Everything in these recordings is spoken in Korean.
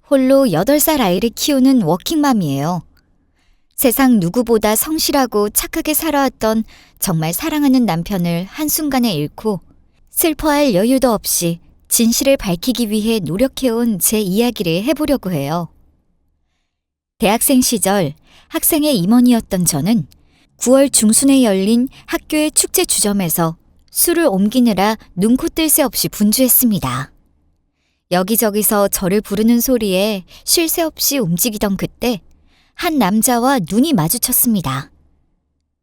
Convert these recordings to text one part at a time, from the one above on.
홀로 8살 아이를 키우는 워킹맘이에요. 세상 누구보다 성실하고 착하게 살아왔던 정말 사랑하는 남편을 한순간에 잃고 슬퍼할 여유도 없이 진실을 밝히기 위해 노력해온 제 이야기를 해보려고 해요. 대학생 시절 학생의 임원이었던 저는 9월 중순에 열린 학교의 축제 주점에서 술을 옮기느라 눈코 뜰 새 없이 분주했습니다. 여기저기서 저를 부르는 소리에 쉴 새 없이 움직이던 그때 한 남자와 눈이 마주쳤습니다.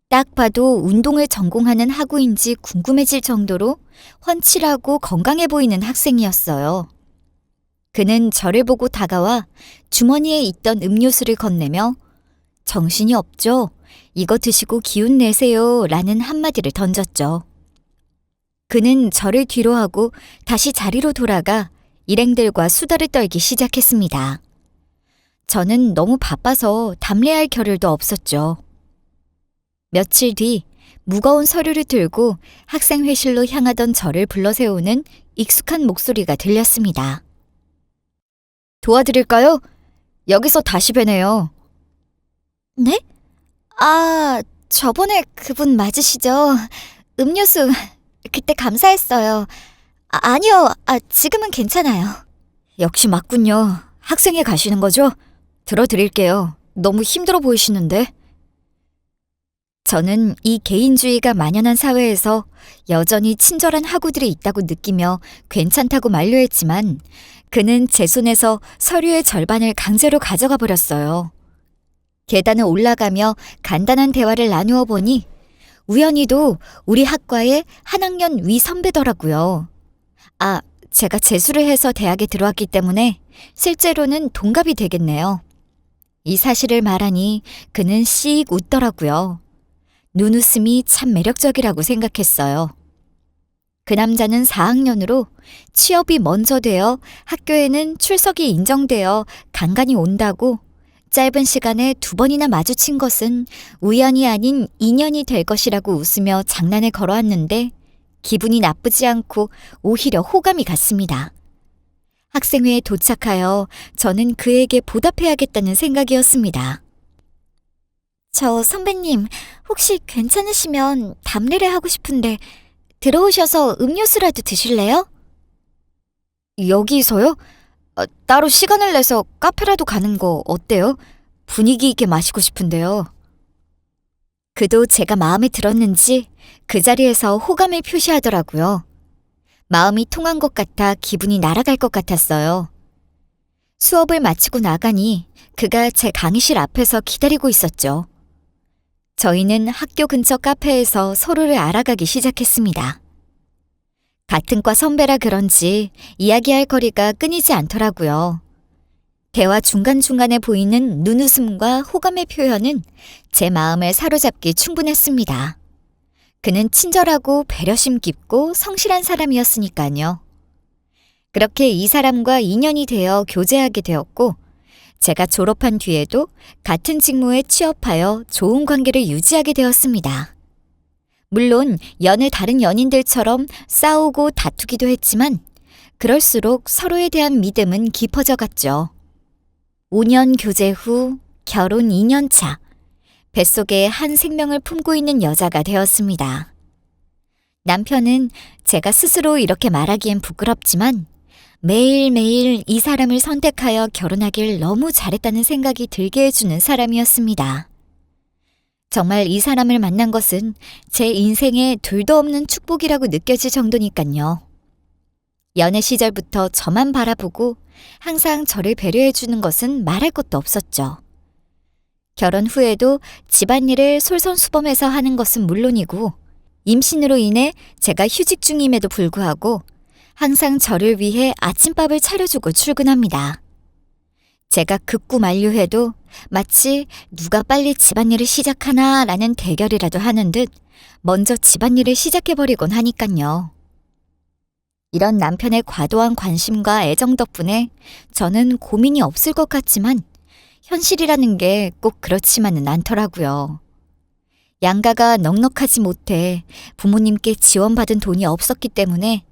딱 봐도 운동을 전공하는 학우인지 궁금해질 정도로 훤칠하고 건강해 보이는 학생이었어요. 그는 저를 보고 다가와 주머니에 있던 음료수를 건네며 "정신이 없죠? 이거 드시고 기운 내세요" 라는 한마디를 던졌죠. 그는 저를 뒤로하고 다시 자리로 돌아가 일행들과 수다를 떨기 시작했습니다. 저는 너무 바빠서 담례할 겨를도 없었죠. 며칠 뒤 무거운 서류를 들고 학생회실로 향하던 저를 불러세우는 익숙한 목소리가 들렸습니다. "도와드릴까요? 여기서 다시 뵈네요." "네? 저번에 그분 맞으시죠? 음료수 그때 감사했어요. 아니요, 지금은 괜찮아요." "역시 맞군요. 학생회 가시는 거죠? 들어드릴게요. 너무 힘들어 보이시는데." 저는 이 개인주의가 만연한 사회에서 여전히 친절한 학우들이 있다고 느끼며 괜찮다고 만류했지만 그는 제 손에서 서류의 절반을 강제로 가져가 버렸어요. 계단을 올라가며 간단한 대화를 나누어 보니 우연히도 우리 학과의 한 학년 위 선배더라고요. 제가 재수를 해서 대학에 들어왔기 때문에 실제로는 동갑이 되겠네요. 이 사실을 말하니 그는 씩 웃더라고요. 눈웃음이 참 매력적이라고 생각했어요. 그 남자는 4학년으로 취업이 먼저 되어 학교에는 출석이 인정되어 간간히 온다고 짧은 시간에 2번이나 마주친 것은 우연이 아닌 인연이 될 것이라고 웃으며 장난을 걸어왔는데 기분이 나쁘지 않고 오히려 호감이 갔습니다. 학생회에 도착하여 저는 그에게 보답해야겠다는 생각이었습니다. "저 선배님, 혹시 괜찮으시면 담례를 하고 싶은데 들어오셔서 음료수라도 드실래요?" "여기서요? 따로 시간을 내서 카페라도 가는 거 어때요? 분위기 있게 마시고 싶은데요." 그도 제가 마음에 들었는지 그 자리에서 호감을 표시하더라고요. 마음이 통한 것 같아 기분이 날아갈 것 같았어요. 수업을 마치고 나가니 그가 제 강의실 앞에서 기다리고 있었죠. 저희는 학교 근처 카페에서 서로를 알아가기 시작했습니다. 같은 과 선배라 그런지 이야기할 거리가 끊이지 않더라고요. 대화 중간중간에 보이는 눈웃음과 호감의 표현은 제 마음을 사로잡기 충분했습니다. 그는 친절하고 배려심 깊고 성실한 사람이었으니까요. 그렇게 이 사람과 인연이 되어 교제하게 되었고 제가 졸업한 뒤에도 같은 직무에 취업하여 좋은 관계를 유지하게 되었습니다. 물론 여느 다른 연인들처럼 싸우고 다투기도 했지만 그럴수록 서로에 대한 믿음은 깊어져 갔죠. 5년 교제 후 결혼 2년 차, 뱃속에 한 생명을 품고 있는 여자가 되었습니다. 남편은 제가 스스로 이렇게 말하기엔 부끄럽지만 매일매일 이 사람을 선택하여 결혼하길 너무 잘했다는 생각이 들게 해주는 사람이었습니다. 정말 이 사람을 만난 것은 제 인생에 둘도 없는 축복이라고 느껴질 정도니까요. 연애 시절부터 저만 바라보고 항상 저를 배려해주는 것은 말할 것도 없었죠. 결혼 후에도 집안일을 솔선수범해서 하는 것은 물론이고 임신으로 인해 제가 휴직 중임에도 불구하고 항상 저를 위해 아침밥을 차려주고 출근합니다. 제가 극구 만류해도 마치 누가 빨리 집안일을 시작하나 라는 대결이라도 하는 듯 먼저 집안일을 시작해버리곤 하니깐요. 이런 남편의 과도한 관심과 애정 덕분에 저는 고민이 없을 것 같지만 현실이라는 게 꼭 그렇지만은 않더라고요. 양가가 넉넉하지 못해 부모님께 지원받은 돈이 없었기 때문에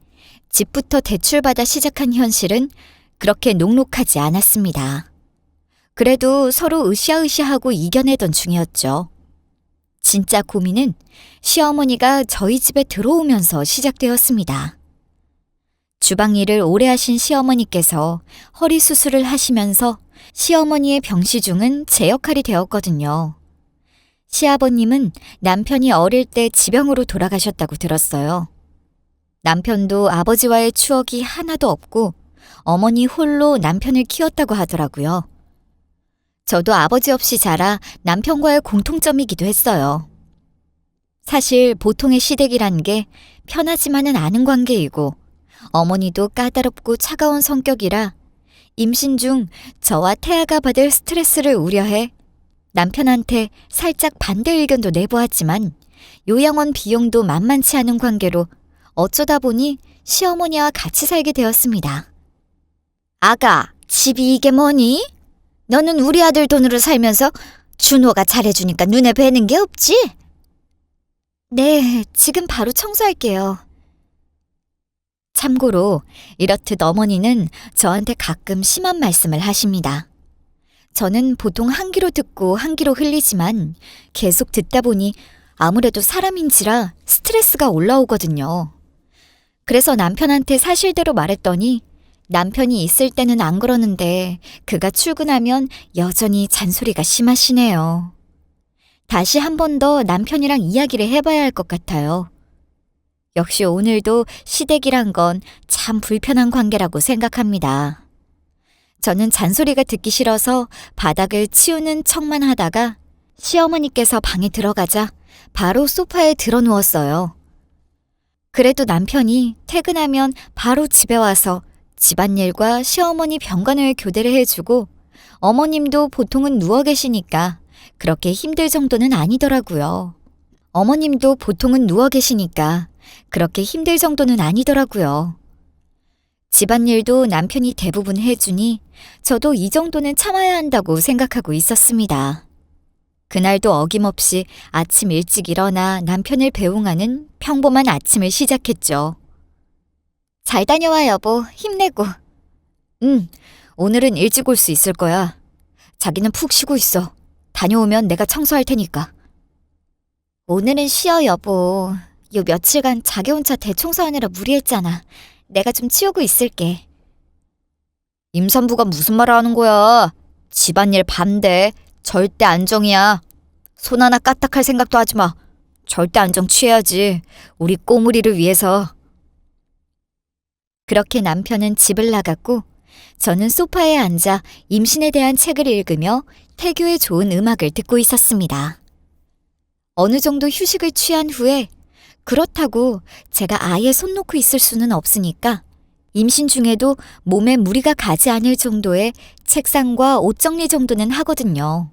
집부터 대출받아 시작한 현실은 그렇게 녹록하지 않았습니다. 그래도 서로 으쌰으쌰하고 이겨내던 중이었죠. 진짜 고민은 시어머니가 저희 집에 들어오면서 시작되었습니다. 주방 일을 오래 하신 시어머니께서 허리 수술을 하시면서 시어머니의 병시중은 제 역할이 되었거든요. 시아버님은 남편이 어릴 때 지병으로 돌아가셨다고 들었어요. 남편도 아버지와의 추억이 하나도 없고 어머니 홀로 남편을 키웠다고 하더라고요. 저도 아버지 없이 자라 남편과의 공통점이기도 했어요. 사실 보통의 시댁이란 게 편하지만은 않은 관계이고 어머니도 까다롭고 차가운 성격이라 임신 중 저와 태아가 받을 스트레스를 우려해 남편한테 살짝 반대 의견도 내보았지만 요양원 비용도 만만치 않은 관계로 어쩌다 보니 시어머니와 같이 살게 되었습니다. 아가, 집이 이게 뭐니? 너는 우리 아들 돈으로 살면서 준호가 잘해주니까 눈에 뵈는 게 없지? 네, 지금 바로 청소할게요. 참고로 이렇듯 어머니는 저한테 가끔 심한 말씀을 하십니다. 저는 보통 한 귀로 듣고 한 귀로 흘리지만 계속 듣다 보니 아무래도 사람인지라 스트레스가 올라오거든요. 그래서 남편한테 사실대로 말했더니 남편이 있을 때는 안 그러는데 그가 출근하면 여전히 잔소리가 심하시네요. 다시 한 번 더 남편이랑 이야기를 해봐야 할 것 같아요. 역시 오늘도 시댁이란 건 참 불편한 관계라고 생각합니다. 저는 잔소리가 듣기 싫어서 바닥을 치우는 척만 하다가 시어머니께서 방에 들어가자 바로 소파에 들어 누웠어요. 그래도 남편이 퇴근하면 바로 집에 와서 집안일과 시어머니 병간호의 교대를 해주고 어머님도 보통은 누워 계시니까 그렇게 힘들 정도는 아니더라고요. 어머님도 보통은 누워 계시니까 그렇게 힘들 정도는 아니더라고요. 집안일도 남편이 대부분 해주니 저도 이 정도는 참아야 한다고 생각하고 있었습니다. 그날도 어김없이 아침 일찍 일어나 남편을 배웅하는 평범한 아침을 시작했죠. 잘 다녀와 여보, 힘내고. 오늘은 일찍 올 수 있을 거야. 자기는 푹 쉬고 있어. 다녀오면 내가 청소할 테니까. 오늘은 쉬어 여보. 요 며칠간 자기 혼자 대청소하느라 무리했잖아. 내가 좀 치우고 있을게. 임산부가 무슨 말을 하는 거야. 집안일 반대. 절대 안정이야. 손 하나 까딱할 생각도 하지 마. 절대 안정 취해야지. 우리 꼬물이를 위해서. 그렇게 남편은 집을 나갔고 저는 소파에 앉아 임신에 대한 책을 읽으며 태교에 좋은 음악을 듣고 있었습니다. 어느 정도 휴식을 취한 후에 그렇다고 제가 아예 손 놓고 있을 수는 없으니까 임신 중에도 몸에 무리가 가지 않을 정도의 책상과 옷 정리 정도는 하거든요.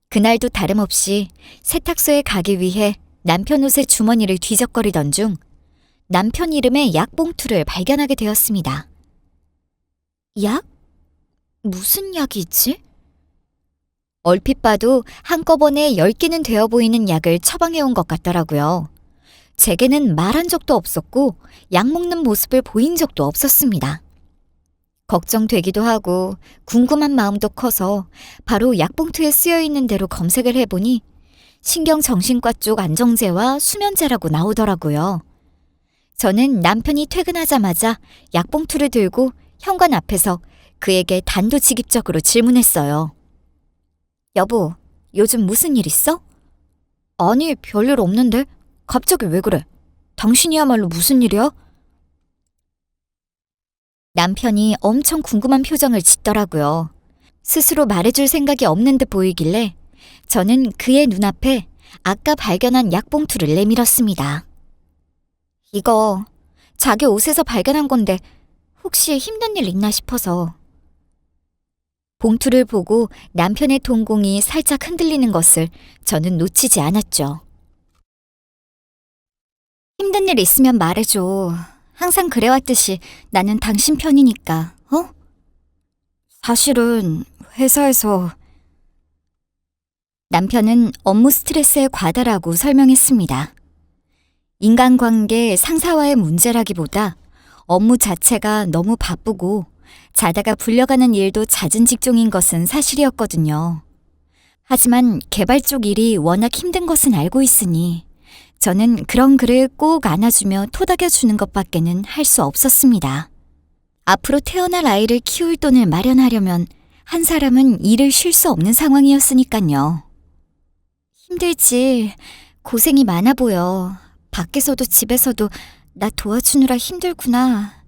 그날도 다름없이 세탁소에 가기 위해 남편 옷의 주머니를 뒤적거리던 중 남편 이름의 약봉투를 발견하게 되었습니다. 약? 무슨 약이지? 얼핏 봐도 한꺼번에 10개는 되어 보이는 약을 처방해온 것 같더라고요. 제게는 말한 적도 없었고 약 먹는 모습을 보인 적도 없었습니다. 걱정되기도 하고 궁금한 마음도 커서 바로 약봉투에 쓰여있는 대로 검색을 해보니 신경정신과 쪽 안정제와 수면제라고 나오더라고요. 저는 남편이 퇴근하자마자 약봉투를 들고 현관 앞에서 그에게 단도직입적으로 질문했어요. 여보, 요즘 무슨 일 있어? 아니, 별일 없는데? 갑자기 왜 그래? 당신이야말로 무슨 일이야? 남편이 엄청 궁금한 표정을 짓더라고요. 스스로 말해줄 생각이 없는 듯 보이길래 저는 그의 눈앞에 아까 발견한 약봉투를 내밀었습니다. 이거 자기 옷에서 발견한 건데 혹시 힘든 일 있나 싶어서. 봉투를 보고 남편의 동공이 살짝 흔들리는 것을 저는 놓치지 않았죠. 힘든 일 있으면 말해줘. 항상 그래왔듯이 나는 당신 편이니까, 어? 사실은 회사에서 남편은 업무 스트레스에 과다라고 설명했습니다. 인간관계 상사와의 문제라기보다 업무 자체가 너무 바쁘고 자다가 불려가는 일도 잦은 직종인 것은 사실이었거든요. 하지만 개발 쪽 일이 워낙 힘든 것은 알고 있으니 저는 그런 그를 꼭 안아주며 토닥여주는 것밖에는 할 수 없었습니다. 앞으로 태어날 아이를 키울 돈을 마련하려면 한 사람은 일을 쉴 수 없는 상황이었으니까요. 힘들지. 고생이 많아 보여. 밖에서도 집에서도 나 도와주느라 힘들구나.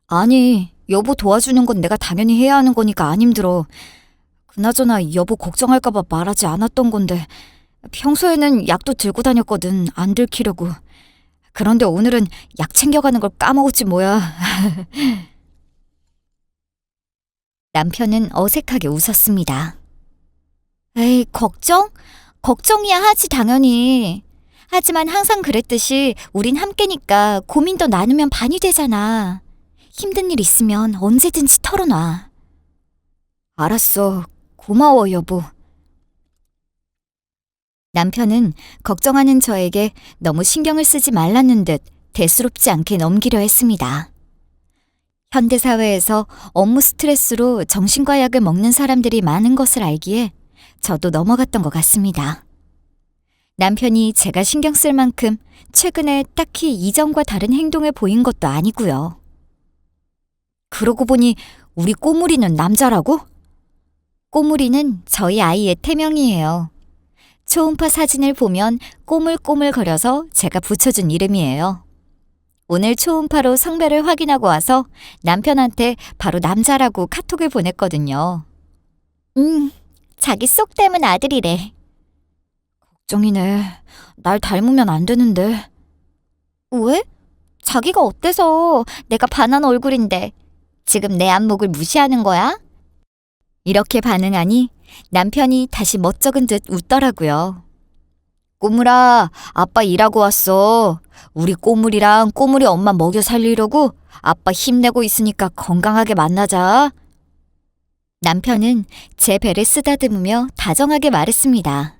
아니, 여보 도와주는 건 내가 당연히 해야 하는 거니까 안 힘들어. 그나저나 여보 걱정할까봐 말하지 않았던 건데 평소에는 약도 들고 다녔거든, 안 들키려고. 그런데 오늘은 약 챙겨가는 걸 까먹었지 뭐야. 남편은 어색하게 웃었습니다. 에이, 걱정? 걱정이야 하지 당연히. 하지만 항상 그랬듯이 우린 함께니까 고민도 나누면 반이 되잖아. 힘든 일 있으면 언제든지 털어놔. 알았어. 고마워, 여보. 남편은 걱정하는 저에게 너무 신경을 쓰지 말라는 듯 대수롭지 않게 넘기려 했습니다. 현대사회에서 업무 스트레스로 정신과 약을 먹는 사람들이 많은 것을 알기에 저도 넘어갔던 것 같습니다. 남편이 제가 신경 쓸 만큼 최근에 딱히 이전과 다른 행동을 보인 것도 아니고요. 그러고 보니 우리 꼬물이는 남자라고? 꼬물이는 저희 아이의 태명이에요. 초음파 사진을 보면 꼬물꼬물거려서 제가 붙여준 이름이에요. 오늘 초음파로 성별을 확인하고 와서 남편한테 바로 남자라고 카톡을 보냈거든요. 자기 쏙 닮은 아들이래. 걱정이네. 날 닮으면 안 되는데. 왜? 자기가 어때서 내가 반한 얼굴인데 지금 내 안목을 무시하는 거야? 이렇게 반응하니 남편이 다시 멋쩍은 듯 웃더라고요. 꼬물아, 아빠 일하고 왔어. 우리 꼬물이랑 꼬물이 엄마 먹여 살리려고 아빠 힘내고 있으니까 건강하게 만나자. 남편은 제 배를 쓰다듬으며 다정하게 말했습니다.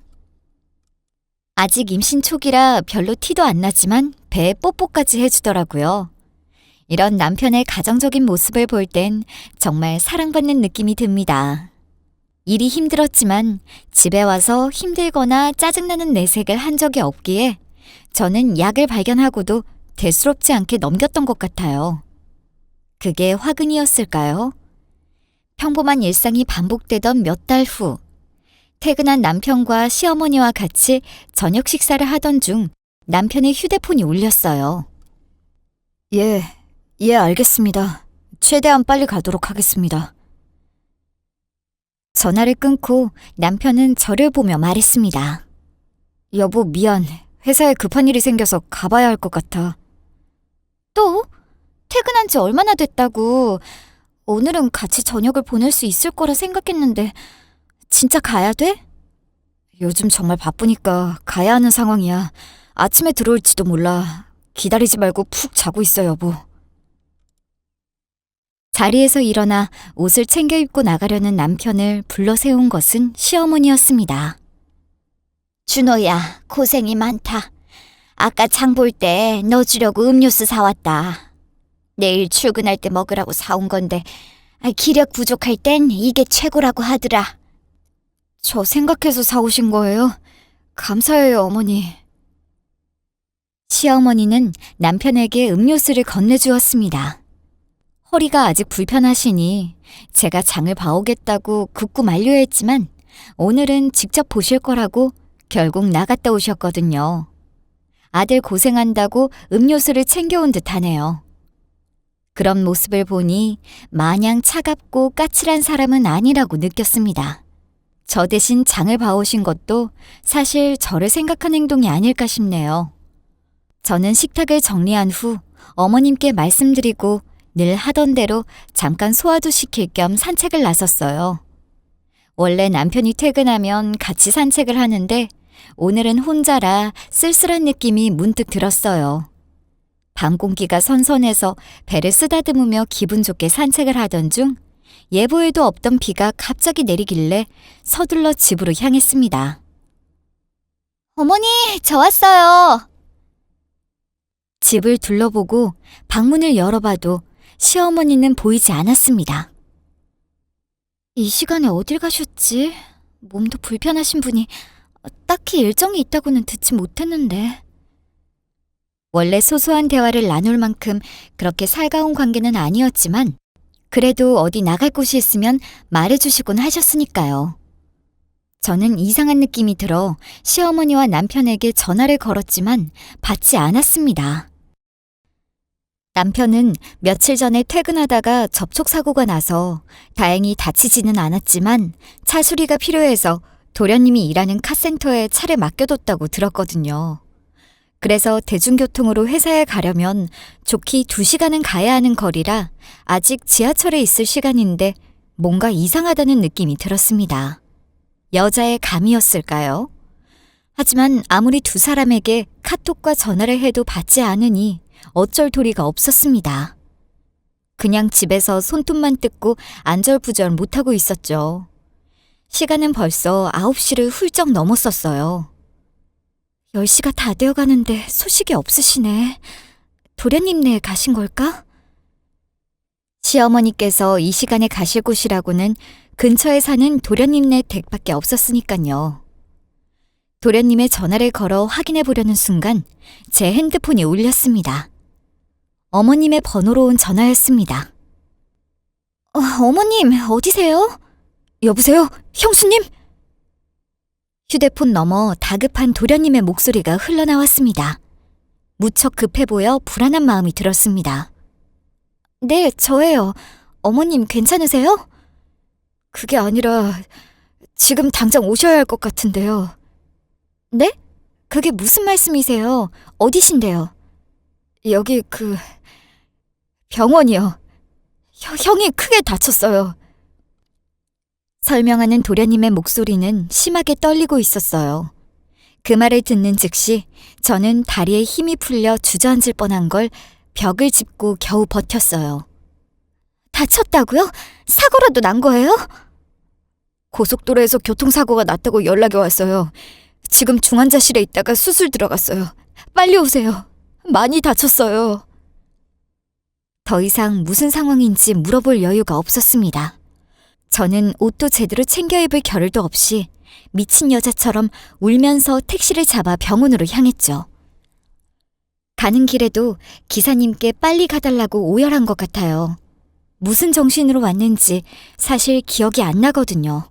아직 임신 초기라 별로 티도 안 나지만 배에 뽀뽀까지 해주더라고요. 이런 남편의 가정적인 모습을 볼 땐 정말 사랑받는 느낌이 듭니다. 일이 힘들었지만 집에 와서 힘들거나 짜증나는 내색을 한 적이 없기에 저는 약을 발견하고도 대수롭지 않게 넘겼던 것 같아요. 그게 화근이었을까요? 평범한 일상이 반복되던 몇 달 후, 퇴근한 남편과 시어머니와 같이 저녁 식사를 하던 중 남편의 휴대폰이 울렸어요. 예, 알겠습니다. 최대한 빨리 가도록 하겠습니다. 전화를 끊고 남편은 저를 보며 말했습니다. 여보, 미안. 회사에 급한 일이 생겨서 가봐야 할 것 같아. 또? 퇴근한 지 얼마나 됐다고. 오늘은 같이 저녁을 보낼 수 있을 거라 생각했는데 진짜 가야 돼? 요즘 정말 바쁘니까 가야 하는 상황이야. 아침에 들어올지도 몰라. 기다리지 말고 푹 자고 있어, 여보. 자리에서 일어나 옷을 챙겨 입고 나가려는 남편을 불러 세운 것은 시어머니였습니다. 준호야, 고생이 많다. 아까 장 볼 때 너 주려고 음료수 사왔다. 내일 출근할 때 먹으라고 사온 건데 기력 부족할 땐 이게 최고라고 하더라. 저 생각해서 사오신 거예요? 감사해요, 어머니. 시어머니는 남편에게 음료수를 건네주었습니다. 허리가 아직 불편하시니 제가 장을 봐오겠다고 굳고 만류했지만 오늘은 직접 보실 거라고 결국 나갔다 오셨거든요. 아들 고생한다고 음료수를 챙겨온 듯하네요. 그런 모습을 보니 마냥 차갑고 까칠한 사람은 아니라고 느꼈습니다. 저 대신 장을 봐오신 것도 사실 저를 생각한 행동이 아닐까 싶네요. 저는 식탁을 정리한 후 어머님께 말씀드리고 늘 하던 대로 잠깐 소화도 시킬 겸 산책을 나섰어요. 원래 남편이 퇴근하면 같이 산책을 하는데 오늘은 혼자라 쓸쓸한 느낌이 문득 들었어요. 밤 공기가 선선해서 배를 쓰다듬으며 기분 좋게 산책을 하던 중 예보에도 없던 비가 갑자기 내리길래 서둘러 집으로 향했습니다. 어머니, 저 왔어요. 집을 둘러보고 방문을 열어봐도 시어머니는 보이지 않았습니다. 이 시간에 어딜 가셨지? 몸도 불편하신 분이 딱히 일정이 있다고는 듣지 못했는데. 원래 소소한 대화를 나눌 만큼 그렇게 살가운 관계는 아니었지만 그래도 어디 나갈 곳이 있으면 말해주시곤 하셨으니까요. 저는 이상한 느낌이 들어 시어머니와 남편에게 전화를 걸었지만 받지 않았습니다. 남편은 며칠 전에 퇴근하다가 접촉사고가 나서 다행히 다치지는 않았지만 차 수리가 필요해서 도련님이 일하는 카센터에 차를 맡겨뒀다고 들었거든요. 그래서 대중교통으로 회사에 가려면 좋기 2시간은 가야 하는 거리라 아직 지하철에 있을 시간인데 뭔가 이상하다는 느낌이 들었습니다. 여자의 감이었을까요? 하지만 아무리 두 사람에게 카톡과 전화를 해도 받지 않으니 어쩔 도리가 없었습니다. 그냥 집에서 손톱만 뜯고 안절부절 못하고 있었죠. 시간은 벌써 9시를 훌쩍 넘었었어요. 10시가 다 되어가는데 소식이 없으시네. 도련님네 가신 걸까? 시어머니께서 이 시간에 가실 곳이라고는 근처에 사는 도련님네 댁밖에 없었으니까요. 도련님의 전화를 걸어 확인해 보려는 순간 제 핸드폰이 울렸습니다. 어머님의 번호로 온 전화였습니다. 어머님, 어디세요? 여보세요? 형수님? 휴대폰 너머 다급한 도련님의 목소리가 흘러나왔습니다. 무척 급해 보여 불안한 마음이 들었습니다. 네, 저예요. 어머님 괜찮으세요? 그게 아니라 지금 당장 오셔야 할 것 같은데요. 네? 그게 무슨 말씀이세요? 어디신데요? 여기 병원이요. 형이 크게 다쳤어요. 설명하는 도련님의 목소리는 심하게 떨리고 있었어요. 그 말을 듣는 즉시 저는 다리에 힘이 풀려 주저앉을 뻔한 걸 벽을 짚고 겨우 버텼어요. 다쳤다고요? 사고라도 난 거예요? 고속도로에서 교통사고가 났다고 연락이 왔어요. 지금 중환자실에 있다가 수술 들어갔어요. 빨리 오세요. 많이 다쳤어요. 더 이상 무슨 상황인지 물어볼 여유가 없었습니다. 저는 옷도 제대로 챙겨 입을 겨를도 없이 미친 여자처럼 울면서 택시를 잡아 병원으로 향했죠. 가는 길에도 기사님께 빨리 가달라고 오열한 것 같아요. 무슨 정신으로 왔는지 사실 기억이 안 나거든요.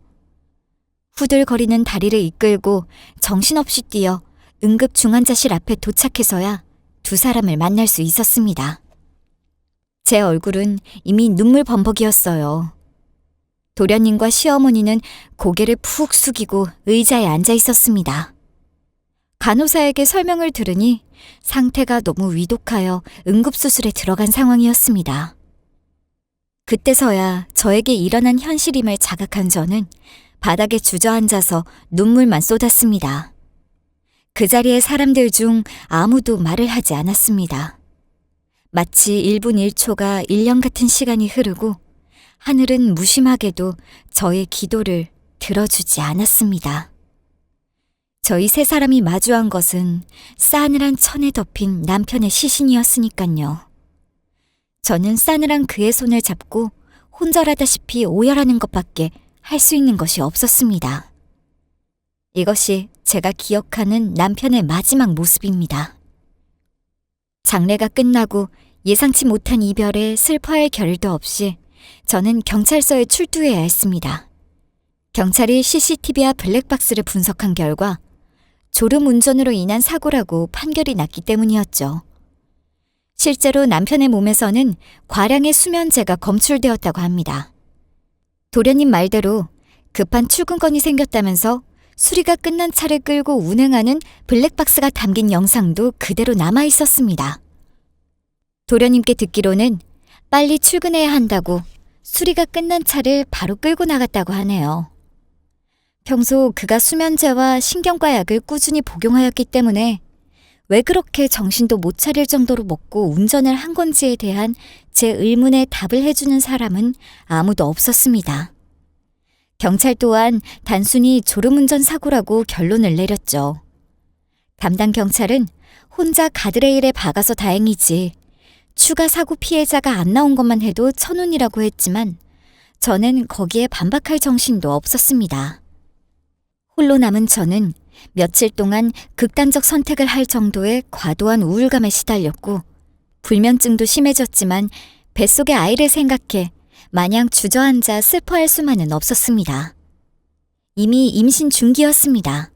후들거리는 다리를 이끌고 정신없이 뛰어 응급 중환자실 앞에 도착해서야 두 사람을 만날 수 있었습니다. 제 얼굴은 이미 눈물 범벅이었어요. 도련님과 시어머니는 고개를 푹 숙이고 의자에 앉아 있었습니다. 간호사에게 설명을 들으니 상태가 너무 위독하여 응급수술에 들어간 상황이었습니다. 그때서야 저에게 일어난 현실임을 자각한 저는 바닥에 주저앉아서 눈물만 쏟았습니다. 그 자리에 사람들 중 아무도 말을 하지 않았습니다. 마치 1분 1초가 1년 같은 시간이 흐르고 하늘은 무심하게도 저의 기도를 들어주지 않았습니다. 저희 세 사람이 마주한 것은 싸늘한 천에 덮인 남편의 시신이었으니깐요. 저는 싸늘한 그의 손을 잡고 혼절하다시피 오열하는 것밖에 할 수 있는 것이 없었습니다. 이것이 제가 기억하는 남편의 마지막 모습입니다. 장례가 끝나고 예상치 못한 이별에 슬퍼할 겨를도 없이 저는 경찰서에 출두해야 했습니다. 경찰이 CCTV와 블랙박스를 분석한 결과 졸음 운전으로 인한 사고라고 판결이 났기 때문이었죠. 실제로 남편의 몸에서는 과량의 수면제가 검출되었다고 합니다. 도련님 말대로 급한 출근건이 생겼다면서 수리가 끝난 차를 끌고 운행하는 블랙박스가 담긴 영상도 그대로 남아 있었습니다. 도련님께 듣기로는 빨리 출근해야 한다고 수리가 끝난 차를 바로 끌고 나갔다고 하네요. 평소 그가 수면제와 신경과 약을 꾸준히 복용하였기 때문에 왜 그렇게 정신도 못 차릴 정도로 먹고 운전을 한 건지에 대한 제 의문에 답을 해주는 사람은 아무도 없었습니다. 경찰 또한 단순히 졸음운전 사고라고 결론을 내렸죠. 담당 경찰은 혼자 가드레일에 박아서 다행이지 추가 사고 피해자가 안 나온 것만 해도 천운이라고 했지만 저는 거기에 반박할 정신도 없었습니다. 홀로 남은 저는 며칠 동안 극단적 선택을 할 정도의 과도한 우울감에 시달렸고 불면증도 심해졌지만 뱃속의 아이를 생각해 마냥 주저앉아 슬퍼할 수만은 없었습니다. 이미 임신 중기였습니다.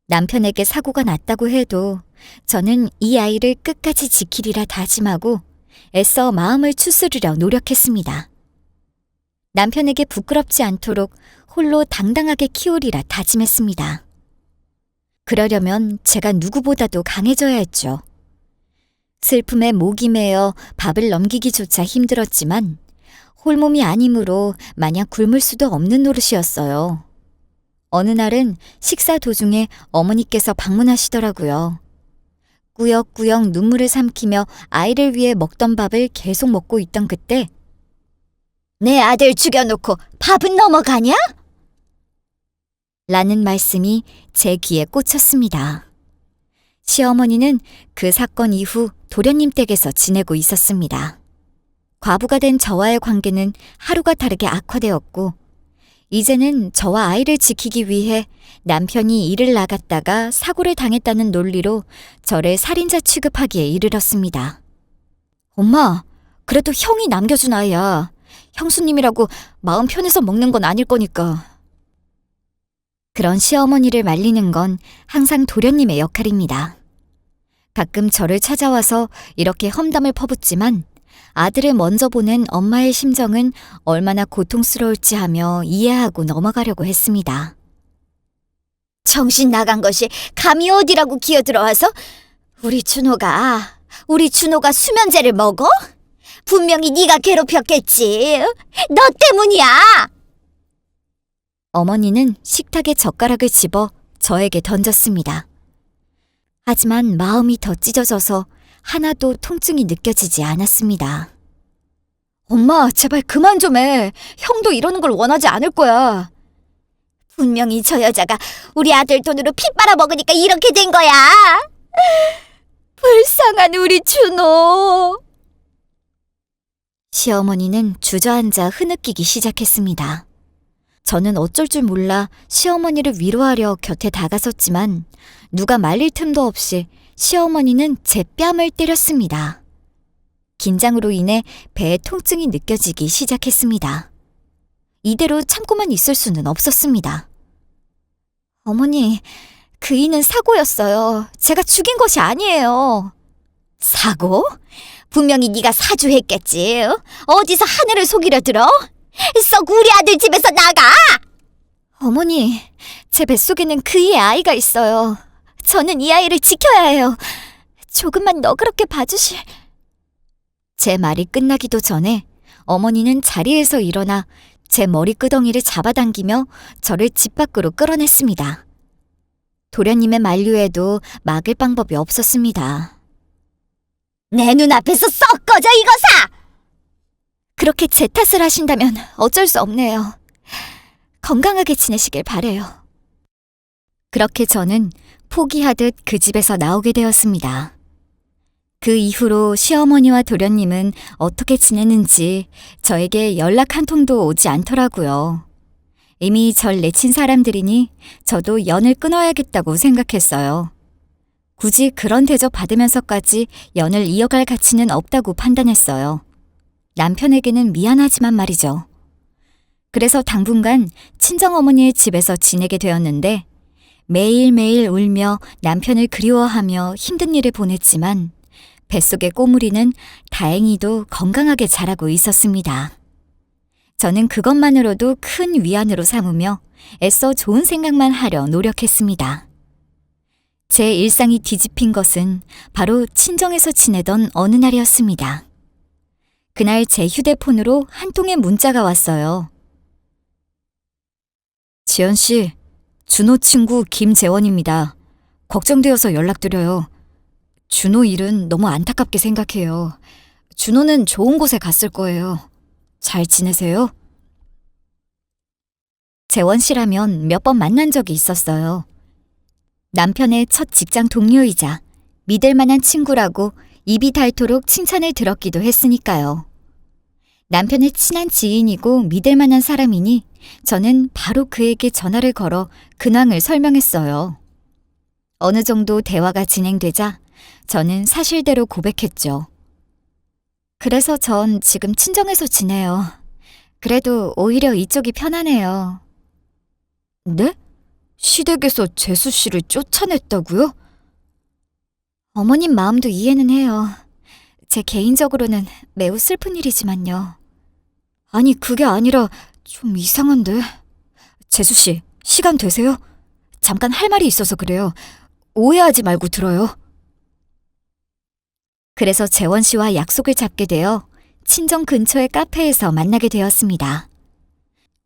남편에게 사고가 났다고 해도 저는 이 아이를 끝까지 지키리라 다짐하고 애써 마음을 추스르려 노력했습니다. 남편에게 부끄럽지 않도록 홀로 당당하게 키우리라 다짐했습니다. 그러려면 제가 누구보다도 강해져야 했죠. 슬픔에 목이 메어 밥을 넘기기조차 힘들었지만 홀몸이 아니므로 마냥 굶을 수도 없는 노릇이었어요. 어느 날은 식사 도중에 어머니께서 방문하시더라고요. 꾸역꾸역 눈물을 삼키며 아이를 위해 먹던 밥을 계속 먹고 있던 그때 내 아들 죽여놓고 밥은 넘어가냐? 라는 말씀이 제 귀에 꽂혔습니다. 시어머니는 그 사건 이후 도련님 댁에서 지내고 있었습니다. 과부가 된 저와의 관계는 하루가 다르게 악화되었고 이제는 저와 아이를 지키기 위해 남편이 일을 나갔다가 사고를 당했다는 논리로 저를 살인자 취급하기에 이르렀습니다. 엄마, 그래도 형이 남겨준 아이야. 형수님이라고 마음 편해서 먹는 건 아닐 거니까. 그런 시어머니를 말리는 건 항상 도련님의 역할입니다. 가끔 저를 찾아와서 이렇게 험담을 퍼붓지만 아들을 먼저 보낸 엄마의 심정은 얼마나 고통스러울지 하며 이해하고 넘어가려고 했습니다. 정신 나간 것이 감히 어디라고 기어들어와서 우리 준호가 수면제를 먹어? 분명히 네가 괴롭혔겠지. 너 때문이야. 어머니는 식탁에 젓가락을 집어 저에게 던졌습니다. 하지만 마음이 더 찢어져서 하나도 통증이 느껴지지 않았습니다. 엄마, 제발 그만 좀 해. 형도 이러는 걸 원하지 않을 거야. 분명히 저 여자가 우리 아들 돈으로 피 빨아먹으니까 이렇게 된 거야. 불쌍한 우리 준호. 시어머니는 주저앉아 흐느끼기 시작했습니다. 저는 어쩔 줄 몰라 시어머니를 위로하려 곁에 다가섰지만 누가 말릴 틈도 없이 시어머니는 제 뺨을 때렸습니다. 긴장으로 인해 배에 통증이 느껴지기 시작했습니다. 이대로 참고만 있을 수는 없었습니다. 어머니, 그 일은 사고였어요. 제가 죽인 것이 아니에요. 사고? 분명히 네가 사주했겠지. 어디서 하늘을 속이려 들어? 썩 우리 아들 집에서 나가! 어머니, 제 뱃속에는 그이의 아이가 있어요. 저는 이 아이를 지켜야 해요. 조금만 너그럽게 봐주실... 제 말이 끝나기도 전에 어머니는 자리에서 일어나 제 머리끄덩이를 잡아당기며 저를 집 밖으로 끌어냈습니다. 도련님의 만류에도 막을 방법이 없었습니다. 내 눈앞에서 썩 꺼져, 이거사! 그렇게 제 탓을 하신다면 어쩔 수 없네요. 건강하게 지내시길 바래요. 그렇게 저는 포기하듯 그 집에서 나오게 되었습니다. 그 이후로 시어머니와 도련님은 어떻게 지내는지 저에게 연락 한 통도 오지 않더라고요. 이미 절 내친 사람들이니 저도 연을 끊어야겠다고 생각했어요. 굳이 그런 대접 받으면서까지 연을 이어갈 가치는 없다고 판단했어요. 남편에게는 미안하지만 말이죠. 그래서 당분간 친정어머니의 집에서 지내게 되었는데 매일매일 울며 남편을 그리워하며 힘든 일을 보냈지만 뱃속의 꼬물이는 다행히도 건강하게 자라고 있었습니다. 저는 그것만으로도 큰 위안으로 삼으며 애써 좋은 생각만 하려 노력했습니다. 제 일상이 뒤집힌 것은 바로 친정에서 지내던 어느 날이었습니다. 그날 제 휴대폰으로 한 통의 문자가 왔어요. 지연 씨, 준호 친구 김재원입니다. 걱정되어서 연락드려요. 준호 일은 너무 안타깝게 생각해요. 준호는 좋은 곳에 갔을 거예요. 잘 지내세요? 재원 씨라면 몇 번 만난 적이 있었어요. 남편의 첫 직장 동료이자 믿을 만한 친구라고 입이 닳도록 칭찬을 들었기도 했으니까요. 남편의 친한 지인이고 믿을 만한 사람이니 저는 바로 그에게 전화를 걸어 근황을 설명했어요. 어느 정도 대화가 진행되자 저는 사실대로 고백했죠. 그래서 전 지금 친정에서 지내요. 그래도 오히려 이쪽이 편하네요. 네? 시댁에서 재수 씨를 쫓아냈다고요? 어머님 마음도 이해는 해요. 제 개인적으로는 매우 슬픈 일이지만요. 아니, 그게 아니라 좀 이상한데. 재수 씨, 시간 되세요? 잠깐 할 말이 있어서 그래요. 오해하지 말고 들어요. 그래서 재원 씨와 약속을 잡게 되어 친정 근처의 카페에서 만나게 되었습니다.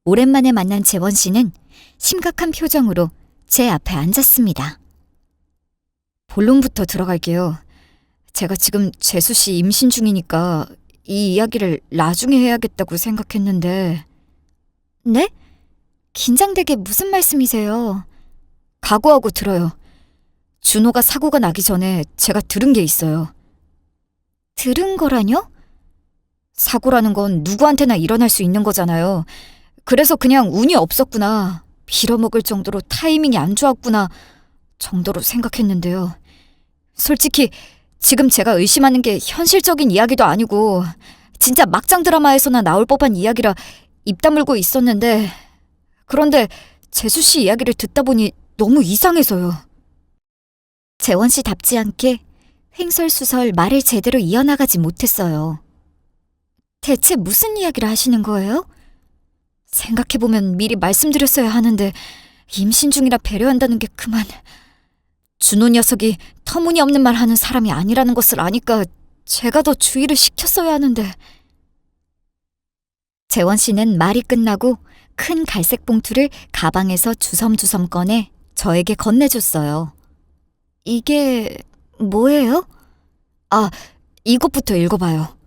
오랜만에 만난 재원 씨는 심각한 표정으로 제 앞에 앉았습니다. 본론부터 들어갈게요. 제가 지금 재수 씨 임신 중이니까 이 이야기를 나중에 해야겠다고 생각했는데. 네? 긴장되게 무슨 말씀이세요? 각오하고 들어요. 준호가 사고가 나기 전에 제가 들은 게 있어요. 들은 거라뇨? 사고라는 건 누구한테나 일어날 수 있는 거잖아요. 그래서 그냥 운이 없었구나, 빌어먹을 정도로 타이밍이 안 좋았구나 정도로 생각했는데요. 솔직히 지금 제가 의심하는 게 현실적인 이야기도 아니고 진짜 막장 드라마에서나 나올 법한 이야기라 입 다물고 있었는데, 그런데 재수 씨 이야기를 듣다 보니 너무 이상해서요. 재원 씨답지 않게 횡설수설 말을 제대로 이어나가지 못했어요. 대체 무슨 이야기를 하시는 거예요? 생각해보면 미리 말씀드렸어야 하는데 임신 중이라 배려한다는 게 그만. 준호 녀석이 터무니없는 말 하는 사람이 아니라는 것을 아니까 제가 더 주의를 시켰어야 하는데. 재원 씨는 말이 끝나고 큰 갈색 봉투를 가방에서 주섬주섬 꺼내 저에게 건네줬어요. 이게 뭐예요? 아, 이것부터 읽어봐요.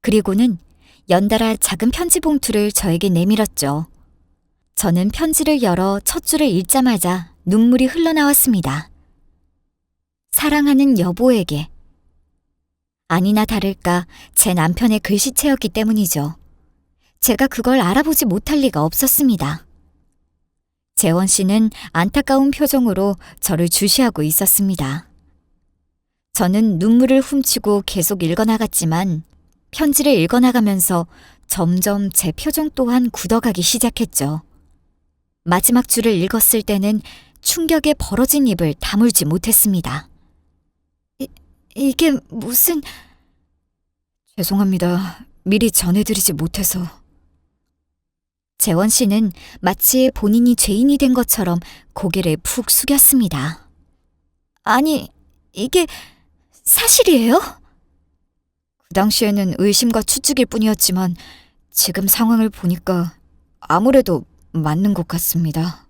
그리고는 연달아 작은 편지 봉투를 저에게 내밀었죠. 저는 편지를 열어 첫 줄을 읽자마자 눈물이 흘러나왔습니다. 사랑하는 여보에게. 아니나 다를까 제 남편의 글씨체였기 때문이죠. 제가 그걸 알아보지 못할 리가 없었습니다. 재원 씨는 안타까운 표정으로 저를 주시하고 있었습니다. 저는 눈물을 훔치고 계속 읽어나갔지만 편지를 읽어나가면서 점점 제 표정 또한 굳어가기 시작했죠. 마지막 줄을 읽었을 때는 충격에 벌어진 입을 다물지 못했습니다. 이게 무슨... 죄송합니다. 미리 전해드리지 못해서. 재원 씨는 마치 본인이 죄인이 된 것처럼 고개를 푹 숙였습니다. 아니, 이게 사실이에요? 그 당시에는 의심과 추측일 뿐이었지만 지금 상황을 보니까 아무래도 맞는 것 같습니다.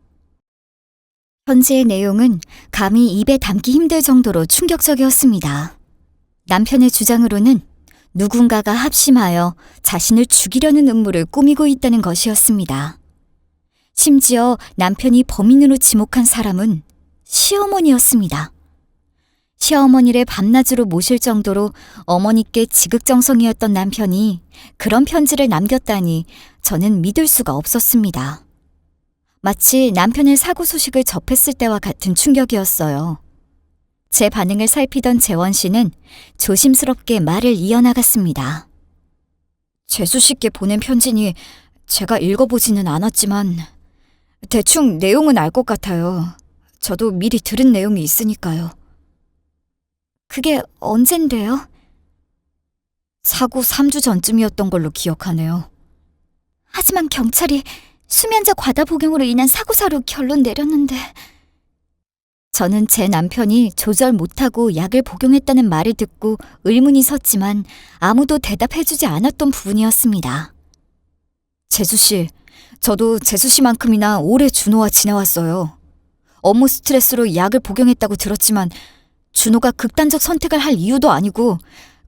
편지의 내용은 감히 입에 담기 힘들 정도로 충격적이었습니다. 남편의 주장으로는 누군가가 합심하여 자신을 죽이려는 음모를 꾸미고 있다는 것이었습니다. 심지어 남편이 범인으로 지목한 사람은 시어머니였습니다. 시어머니를 밤낮으로 모실 정도로 어머니께 지극정성이었던 남편이 그런 편지를 남겼다니 저는 믿을 수가 없었습니다. 마치 남편의 사고 소식을 접했을 때와 같은 충격이었어요. 제 반응을 살피던 재원 씨는 조심스럽게 말을 이어나갔습니다. 재수 씨께 보낸 편지니 제가 읽어보지는 않았지만 대충 내용은 알 것 같아요. 저도 미리 들은 내용이 있으니까요. 그게 언젠데요? 사고 3주 전쯤이었던 걸로 기억하네요. 하지만 경찰이 수면제 과다 복용으로 인한 사고사로 결론 내렸는데... 저는 제 남편이 조절 못하고 약을 복용했다는 말을 듣고 의문이 섰지만 아무도 대답해주지 않았던 부분이었습니다. 재수 씨, 저도 재수 씨만큼이나 오래 준호와 지내왔어요. 업무 스트레스로 약을 복용했다고 들었지만 준호가 극단적 선택을 할 이유도 아니고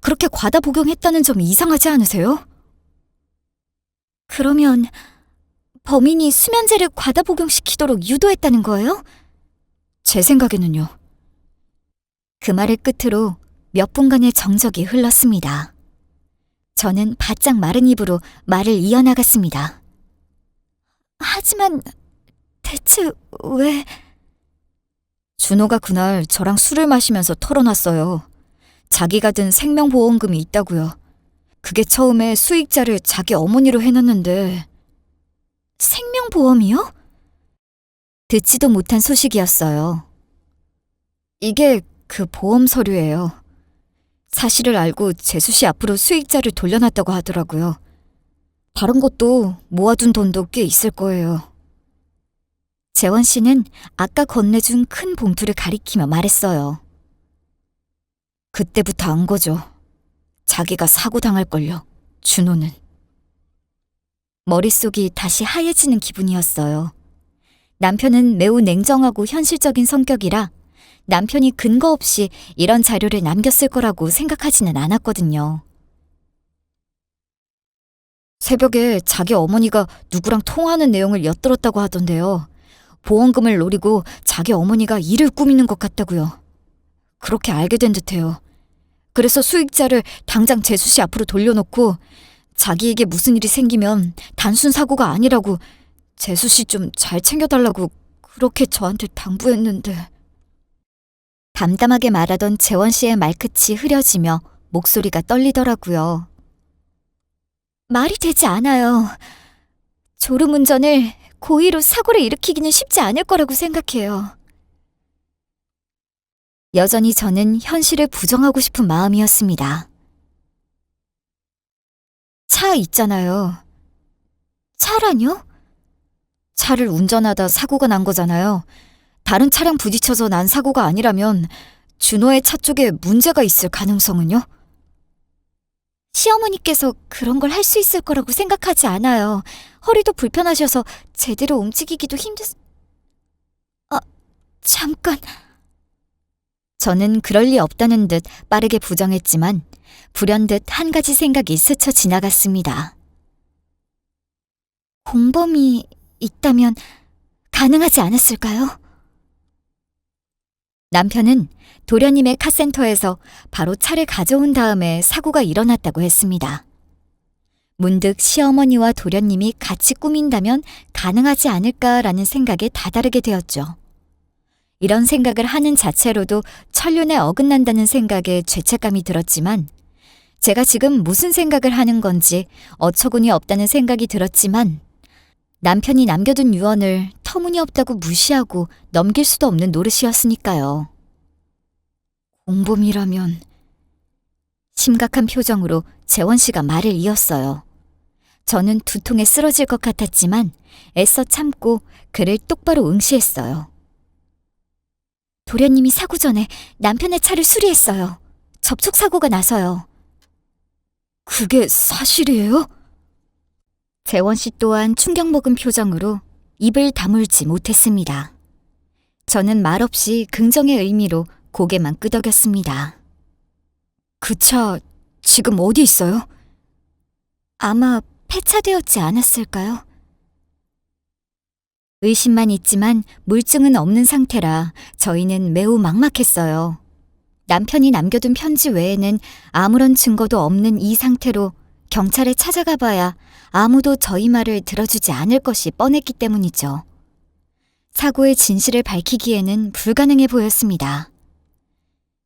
그렇게 과다 복용했다는 점이 이상하지 않으세요? 그러면 범인이 수면제를 과다 복용시키도록 유도했다는 거예요? 제 생각에는요. 그 말을 끝으로 몇 분간의 정적이 흘렀습니다. 저는 바짝 마른 입으로 말을 이어나갔습니다. 하지만 대체 왜... 준호가 그날 저랑 술을 마시면서 털어놨어요. 자기가 든 생명보험금이 있다고요. 그게 처음에 수익자를 자기 어머니로 해놨는데... 생명보험이요? 듣지도 못한 소식이었어요. 이게 그 보험 서류예요. 사실을 알고 재수 씨 앞으로 수익자를 돌려놨다고 하더라고요. 다른 것도 모아둔 돈도 꽤 있을 거예요. 재원 씨는 아까 건네준 큰 봉투를 가리키며 말했어요. 그때부터 안 거죠. 자기가 사고 당할걸요, 준호는. 머릿속이 다시 하얘지는 기분이었어요. 남편은 매우 냉정하고 현실적인 성격이라 남편이 근거 없이 이런 자료를 남겼을 거라고 생각하지는 않았거든요. 새벽에 자기 어머니가 누구랑 통화하는 내용을 엿들었다고 하던데요. 보험금을 노리고 자기 어머니가 일을 꾸미는 것 같다고요. 그렇게 알게 된 듯해요. 그래서 수익자를 당장 재수 씨 앞으로 돌려놓고 자기에게 무슨 일이 생기면 단순 사고가 아니라고 재수 씨 좀 잘 챙겨달라고 그렇게 저한테 당부했는데... 담담하게 말하던 재원 씨의 말끝이 흐려지며 목소리가 떨리더라고요. 말이 되지 않아요. 졸음운전을 고의로 사고를 일으키기는 쉽지 않을 거라고 생각해요. 여전히 저는 현실을 부정하고 싶은 마음이었습니다. 차 있잖아요. 차라뇨? 차를 운전하다 사고가 난 거잖아요. 다른 차량 부딪혀서 난 사고가 아니라면 준호의 차 쪽에 문제가 있을 가능성은요? 시어머니께서 그런 걸 할 수 있을 거라고 생각하지 않아요. 허리도 불편하셔서 제대로 움직이기도 잠깐. 저는 그럴 리 없다는 듯 빠르게 부정했지만 불현듯 한 가지 생각이 스쳐 지나갔습니다. 공범이 있다면 가능하지 않았을까요? 남편은 도련님의 카센터에서 바로 차를 가져온 다음에 사고가 일어났다고 했습니다. 문득 시어머니와 도련님이 같이 꾸민다면 가능하지 않을까라는 생각에 다다르게 되었죠. 이런 생각을 하는 자체로도 천륜에 어긋난다는 생각에 죄책감이 들었지만 제가 지금 무슨 생각을 하는 건지 어처구니 없다는 생각이 들었지만 남편이 남겨둔 유언을 터무니없다고 무시하고 넘길 수도 없는 노릇이었으니까요. 공범이라면... 심각한 표정으로 재원 씨가 말을 이었어요. 저는 두통에 쓰러질 것 같았지만 애써 참고 그를 똑바로 응시했어요. 도련님이 사고 전에 남편의 차를 수리했어요. 접촉사고가 나서요. 그게 사실이에요? 재원 씨 또한 충격 먹은 표정으로 입을 다물지 못했습니다. 저는 말없이 긍정의 의미로 고개만 끄덕였습니다. 그 차 지금 어디 있어요? 아마 폐차되었지 않았을까요? 의심만 있지만 물증은 없는 상태라 저희는 매우 막막했어요. 남편이 남겨둔 편지 외에는 아무런 증거도 없는 이 상태로 경찰에 찾아가 봐야 아무도 저희 말을 들어주지 않을 것이 뻔했기 때문이죠. 사고의 진실을 밝히기에는 불가능해 보였습니다.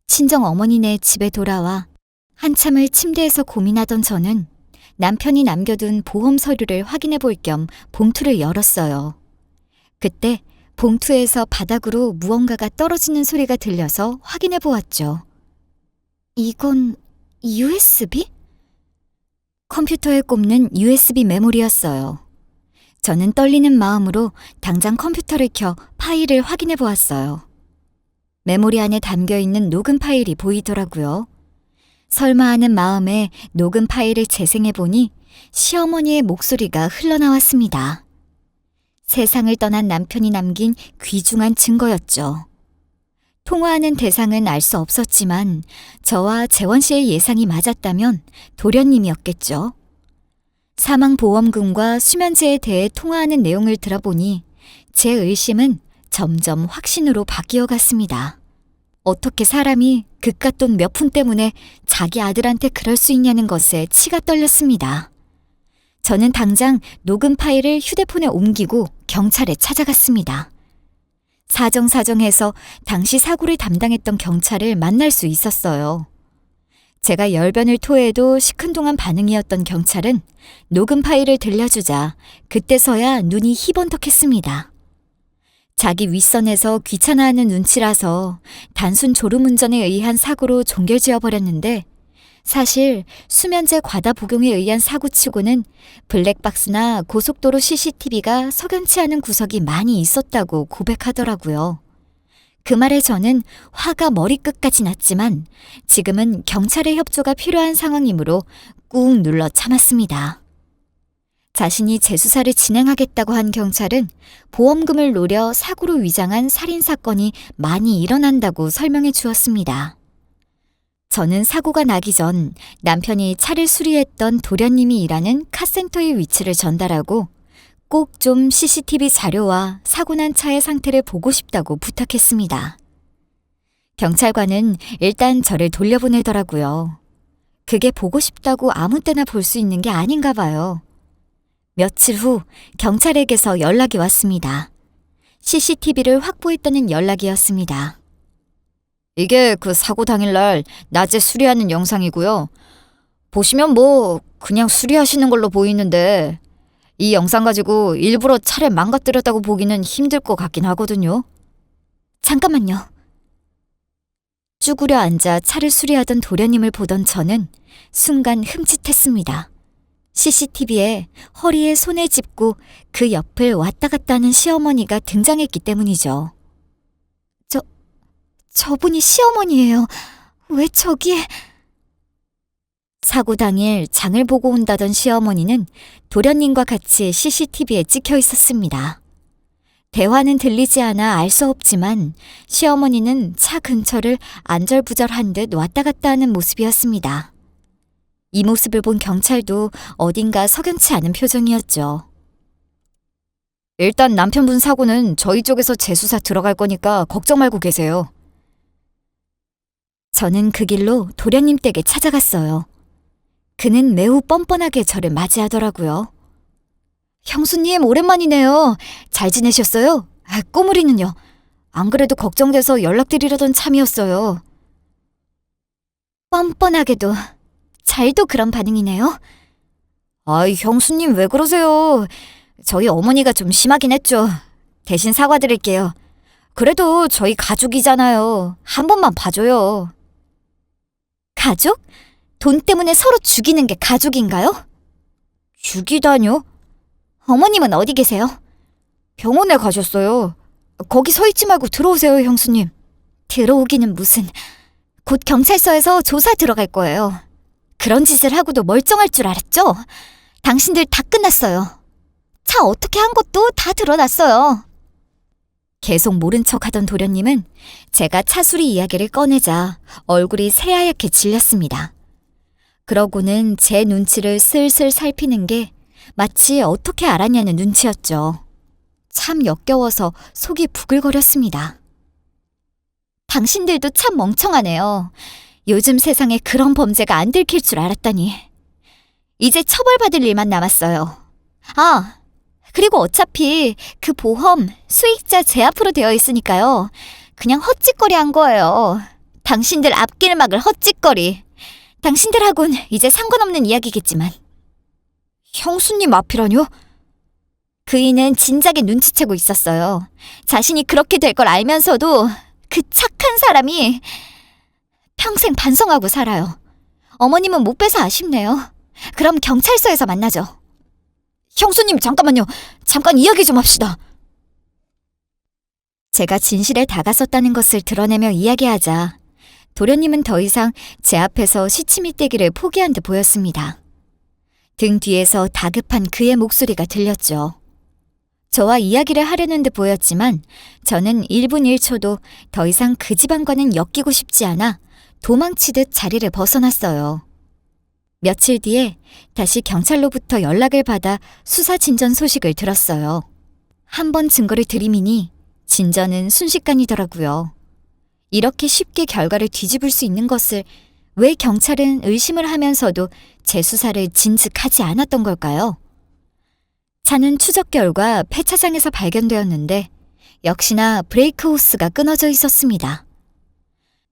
친정 어머니네 집에 돌아와 한참을 침대에서 고민하던 저는 남편이 남겨둔 보험 서류를 확인해 볼 겸 봉투를 열었어요. 그때 봉투에서 바닥으로 무언가가 떨어지는 소리가 들려서 확인해 보았죠. 이건 USB? 컴퓨터에 꼽는 USB 메모리였어요. 저는 떨리는 마음으로 당장 컴퓨터를 켜 파일을 확인해 보았어요. 메모리 안에 담겨있는 녹음 파일이 보이더라고요. 설마 하는 마음에 녹음 파일을 재생해 보니 시어머니의 목소리가 흘러나왔습니다. 세상을 떠난 남편이 남긴 귀중한 증거였죠. 통화하는 대상은 알 수 없었지만 저와 재원 씨의 예상이 맞았다면 도련님이었겠죠. 사망보험금과 수면제에 대해 통화하는 내용을 들어보니 제 의심은 점점 확신으로 바뀌어 갔습니다. 어떻게 사람이 그깟 돈 몇 푼 때문에 자기 아들한테 그럴 수 있냐는 것에 치가 떨렸습니다. 저는 당장 녹음 파일을 휴대폰에 옮기고 경찰에 찾아갔습니다. 사정사정해서 당시 사고를 담당했던 경찰을 만날 수 있었어요. 제가 열변을 토해도 시큰둥한 반응이었던 경찰은 녹음 파일을 들려주자 그때서야 눈이 희번덕했습니다. 자기 윗선에서 귀찮아하는 눈치라서 단순 졸음운전에 의한 사고로 종결지어버렸는데 사실 수면제 과다 복용에 의한 사고치고는 블랙박스나 고속도로 CCTV가 석연치 않은 구석이 많이 있었다고 고백하더라고요. 그 말에 저는 화가 머리끝까지 났지만 지금은 경찰의 협조가 필요한 상황이므로 꾹 눌러 참았습니다. 자신이 재수사를 진행하겠다고 한 경찰은 보험금을 노려 사고로 위장한 살인사건이 많이 일어난다고 설명해 주었습니다. 저는 사고가 나기 전 남편이 차를 수리했던 도련님이 일하는 카센터의 위치를 전달하고 꼭 좀 CCTV 자료와 사고 난 차의 상태를 보고 싶다고 부탁했습니다. 경찰관은 일단 저를 돌려보내더라고요. 그게 보고 싶다고 아무 때나 볼 수 있는 게 아닌가 봐요. 며칠 후 경찰에게서 연락이 왔습니다. CCTV를 확보했다는 연락이었습니다. 이게 그 사고 당일날 낮에 수리하는 영상이고요. 보시면 그냥 수리하시는 걸로 보이는데 이 영상 가지고 일부러 차를 망가뜨렸다고 보기는 힘들 것 같긴 하거든요. 잠깐만요. 쭈그려 앉아 차를 수리하던 도련님을 보던 저는 순간 흠칫했습니다. CCTV에 허리에 손을 짚고 그 옆을 왔다 갔다 하는 시어머니가 등장했기 때문이죠. 저분이 시어머니예요. 왜 저기에... 사고 당일 장을 보고 온다던 시어머니는 도련님과 같이 CCTV에 찍혀 있었습니다. 대화는 들리지 않아 알 수 없지만 시어머니는 차 근처를 안절부절한 듯 왔다 갔다 하는 모습이었습니다. 이 모습을 본 경찰도 어딘가 석연치 않은 표정이었죠. 일단 남편분 사고는 저희 쪽에서 재수사 들어갈 거니까 걱정 말고 계세요. 저는 그 길로 도련님 댁에 찾아갔어요. 그는 매우 뻔뻔하게 저를 맞이하더라고요. 형수님, 오랜만이네요. 잘 지내셨어요? 꼬물이는요? 안 그래도 걱정돼서 연락드리려던 참이었어요. 뻔뻔하게도 잘도 그런 반응이네요. 형수님 왜 그러세요? 저희 어머니가 좀 심하긴 했죠. 대신 사과드릴게요. 그래도 저희 가족이잖아요. 한 번만 봐줘요. 가족? 돈 때문에 서로 죽이는 게 가족인가요? 죽이다뇨? 어머님은 어디 계세요? 병원에 가셨어요. 거기 서 있지 말고 들어오세요, 형수님. 들어오기는 무슨... 곧 경찰서에서 조사 들어갈 거예요. 그런 짓을 하고도 멀쩡할 줄 알았죠? 당신들 다 끝났어요. 차 어떻게 한 것도 다 드러났어요. 계속 모른 척하던 도련님은 제가 차 수리 이야기를 꺼내자 얼굴이 새하얗게 질렸습니다. 그러고는 제 눈치를 슬슬 살피는 게 마치 어떻게 알았냐는 눈치였죠. 참 역겨워서 속이 부글거렸습니다. 당신들도 참 멍청하네요. 요즘 세상에 그런 범죄가 안 들킬 줄 알았다니. 이제 처벌받을 일만 남았어요. 그리고 어차피 그 보험 수익자 제 앞으로 되어 있으니까요. 그냥 헛짓거리 한 거예요. 당신들 앞길 막을 헛짓거리. 당신들하고는 이제 상관없는 이야기겠지만. 형수님 앞이라뇨? 그이는 진작에 눈치채고 있었어요. 자신이 그렇게 될 걸 알면서도 그 착한 사람이 평생 반성하고 살아요. 어머님은 못 뵈서 아쉽네요. 그럼 경찰서에서 만나죠. 형수님 잠깐만요. 잠깐 이야기 좀 합시다. 제가 진실에 다가섰다는 것을 드러내며 이야기하자 도련님은 더 이상 제 앞에서 시치미 떼기를 포기한 듯 보였습니다. 등 뒤에서 다급한 그의 목소리가 들렸죠. 저와 이야기를 하려는 듯 보였지만 저는 1분 1초도 더 이상 그 집안과는 엮이고 싶지 않아 도망치듯 자리를 벗어났어요. 며칠 뒤에 다시 경찰로부터 연락을 받아 수사 진전 소식을 들었어요. 한 번 증거를 들이미니 진전은 순식간이더라고요. 이렇게 쉽게 결과를 뒤집을 수 있는 것을 왜 경찰은 의심을 하면서도 재수사를 진즉하지 않았던 걸까요? 차는 추적 결과 폐차장에서 발견되었는데 역시나 브레이크 호스가 끊어져 있었습니다.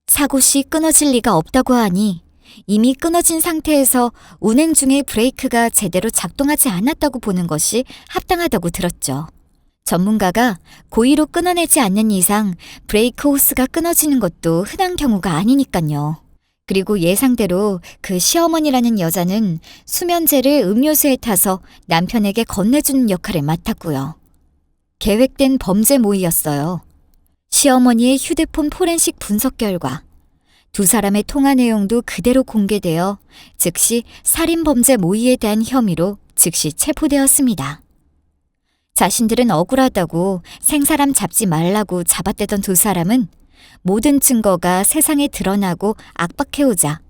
사고 시 끊어질 리가 없다고 하니 이미 끊어진 상태에서 운행 중에 브레이크가 제대로 작동하지 않았다고 보는 것이 합당하다고 들었죠. 전문가가 고의로 끊어내지 않는 이상 브레이크 호스가 끊어지는 것도 흔한 경우가 아니니까요. 그리고 예상대로 그 시어머니라는 여자는 수면제를 음료수에 타서 남편에게 건네주는 역할을 맡았고요. 계획된 범죄 모의였어요. 시어머니의 휴대폰 포렌식 분석 결과 두 사람의 통화 내용도 그대로 공개되어 즉시 살인범죄 모의에 대한 혐의로 즉시 체포되었습니다. 자신들은 억울하다고 생사람 잡지 말라고 잡아떼던 두 사람은 모든 증거가 세상에 드러나고 압박해오자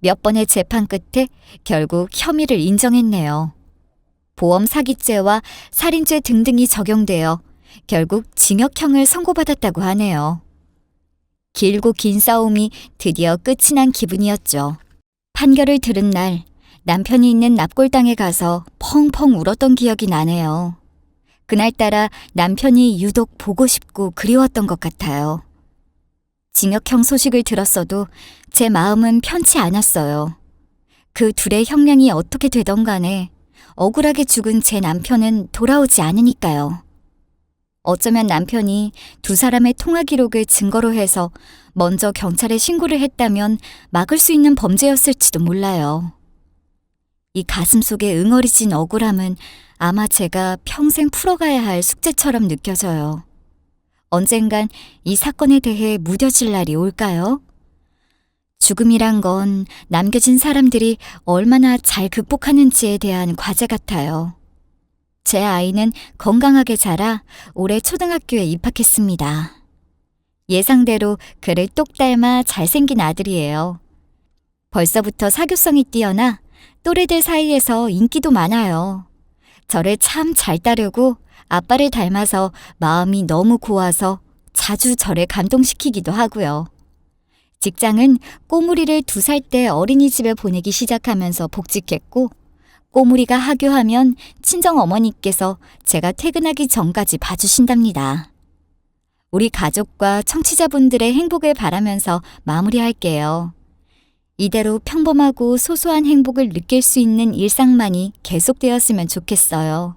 몇 번의 재판 끝에 결국 혐의를 인정했네요. 보험 사기죄와 살인죄 등등이 적용되어 결국 징역형을 선고받았다고 하네요. 길고 긴 싸움이 드디어 끝이 난 기분이었죠. 판결을 들은 날 남편이 있는 납골당에 가서 펑펑 울었던 기억이 나네요. 그날따라 남편이 유독 보고 싶고 그리웠던 것 같아요. 징역형 소식을 들었어도 제 마음은 편치 않았어요. 그 둘의 형량이 어떻게 되던 간에 억울하게 죽은 제 남편은 돌아오지 않으니까요. 어쩌면 남편이 두 사람의 통화 기록을 증거로 해서 먼저 경찰에 신고를 했다면 막을 수 있는 범죄였을지도 몰라요. 이 가슴 속에 응어리진 억울함은 아마 제가 평생 풀어가야 할 숙제처럼 느껴져요. 언젠간 이 사건에 대해 무뎌질 날이 올까요? 죽음이란 건 남겨진 사람들이 얼마나 잘 극복하는지에 대한 과제 같아요. 제 아이는 건강하게 자라 올해 초등학교에 입학했습니다. 예상대로 그를 똑 닮아 잘생긴 아들이에요. 벌써부터 사교성이 뛰어나 또래들 사이에서 인기도 많아요. 저를 참 잘 따르고 아빠를 닮아서 마음이 너무 고와서 자주 저를 감동시키기도 하고요. 직장은 꼬물이를 2살 때 어린이집에 보내기 시작하면서 복직했고 꼬물이가 하교하면 친정어머니께서 제가 퇴근하기 전까지 봐주신답니다. 우리 가족과 청취자분들의 행복을 바라면서 마무리할게요. 이대로 평범하고 소소한 행복을 느낄 수 있는 일상만이 계속되었으면 좋겠어요.